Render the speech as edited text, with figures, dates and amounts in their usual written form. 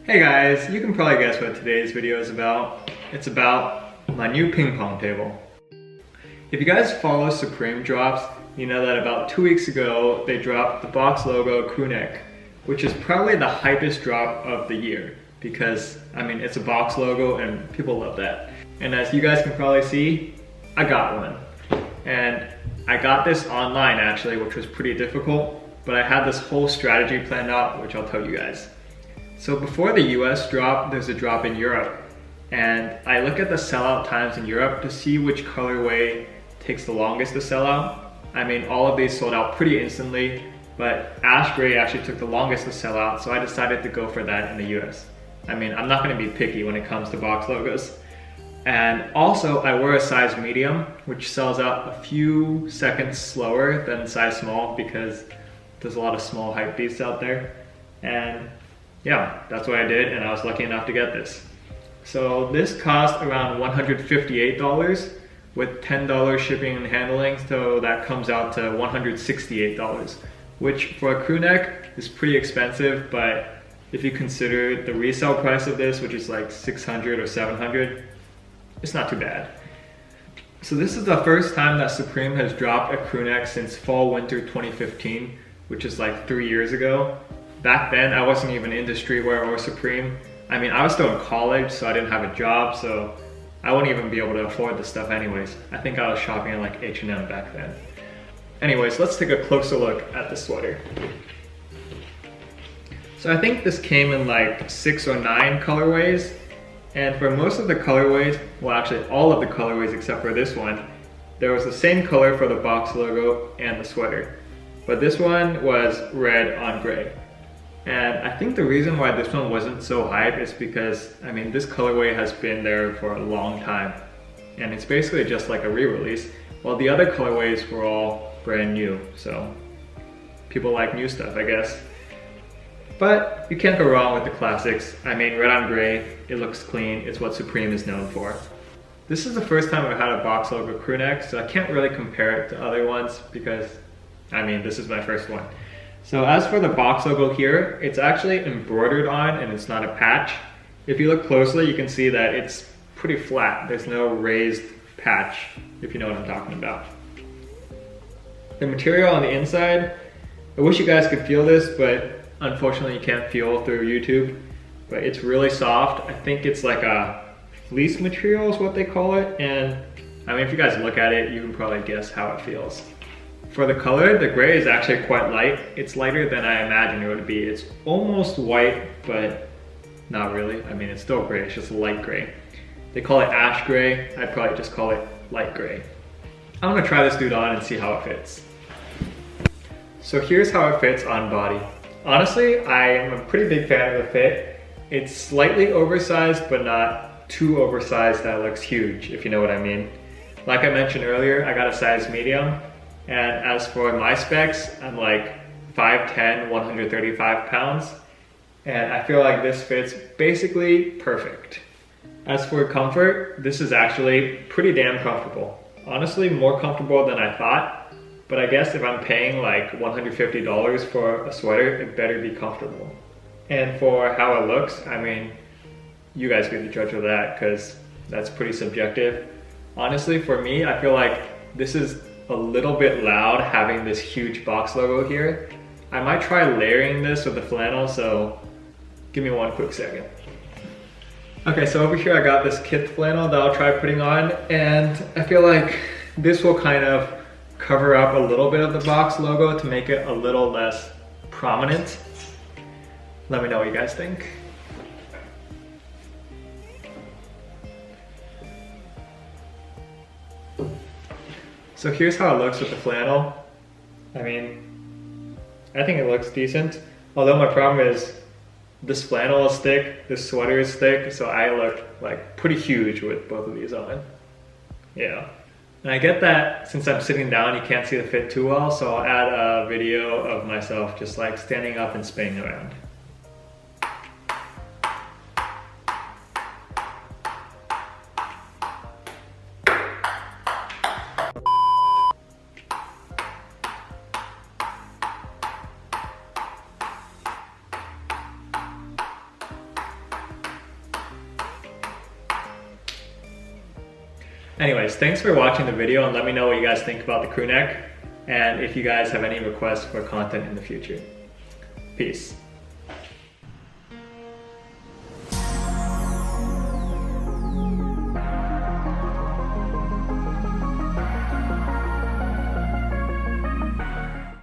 Hey guys, you can probably guess what today's video is about. It's about my new ping pong table. If you guys follow Supreme drops, you know that about 2 weeks ago they dropped the box logo crewneck, which is probably the hypest drop of the year because I mean it's a box logo and people love that. And as you guys can probably see, I got one. And I got this online actually, which was pretty difficult, but I had this whole strategy planned out, which I'll tell you guys. So before the US drop, there's a drop in Europe. And I look at the sellout times in Europe to see which colorway takes the longest to sell out. I mean, all of these sold out pretty instantly, but ash gray actually took the longest to sell out, so I decided to go for that in the US. I mean, I'm not gonna be picky when it comes to box logos. And also, I wear a size medium, which sells out a few seconds slower than size small because there's a lot of small hype beasts out there. And yeah, that's what I did, and I was lucky enough to get this. So this cost around $158 with $10 shipping and handling, so that comes out to $168, which for a crew neck is pretty expensive, but if you consider the resale price of this, which is like $600 or $700, it's not too bad. So this is the first time that Supreme has dropped a crew neck since fall winter 2015, which is like 3 years ago. Back then, I wasn't even into streetwear or Supreme. I mean, I was still in college, so I didn't have a job, so I wouldn't even be able to afford this stuff anyways. I think I was shopping at like H&M back then. Anyways, let's take a closer look at the sweater. So I think this came in like 6 or 9 colorways. And for most of the colorways, well actually all of the colorways except for this one, there was the same color for the box logo and the sweater. But this one was red on gray. And I think the reason why this one wasn't so hype is because, I mean, this colorway has been there for a long time. And it's basically just like a re-release, while the other colorways were all brand new. So people like new stuff, I guess. But you can't go wrong with the classics. I mean, red on gray, it looks clean. It's what Supreme is known for. This is the first time I've had a box logo crew neck, so I can't really compare it to other ones because, I mean, this is my first one. So as for the box logo here, it's actually embroidered on and it's not a patch. If you look closely, you can see that it's pretty flat. There's no raised patch, if you know what I'm talking about. The material on the inside, I wish you guys could feel this, but unfortunately you can't feel through YouTube. But it's really soft. I think it's like a fleece material is what they call it. And I mean, if you guys look at it, you can probably guess how it feels. For the color, the gray is actually quite light. It's lighter than I imagined it would be. It's almost white, but not really. I mean, it's still gray, it's just light gray. They call it ash gray. I'd probably just call it light gray. I'm gonna try this dude on and see how it fits. So here's how it fits on body. Honestly, I am a pretty big fan of the fit. It's slightly oversized, but not too oversized that it looks huge, if you know what I mean. Like I mentioned earlier, I got a size medium. And as for my specs, I'm like 5'10", 135 pounds. And I feel like this fits basically perfect. As for comfort, this is actually pretty damn comfortable. Honestly, more comfortable than I thought. But I guess if I'm paying like $150 for a sweater, it better be comfortable. And for how it looks, I mean, you guys be the judge of that because that's pretty subjective. Honestly, for me, I feel like this is a little bit loud having this huge box logo here. I might try layering this with the flannel, so give me one quick second. Okay, so over here I got this kith flannel that I'll try putting on, and I feel like this will kind of cover up a little bit of the box logo to make it a little less prominent. Let me know what you guys think. So here's how it looks with the flannel. I mean, I think it looks decent. Although my problem is this flannel is thick, this sweater is thick, so I look like pretty huge with both of these on. Yeah. And I get that since I'm sitting down, you can't see the fit too well, so I'll add a video of myself just like standing up and spinning around. Anyways, thanks for watching the video, and let me know what you guys think about the crew neck, and if you guys have any requests for content in the future. Peace.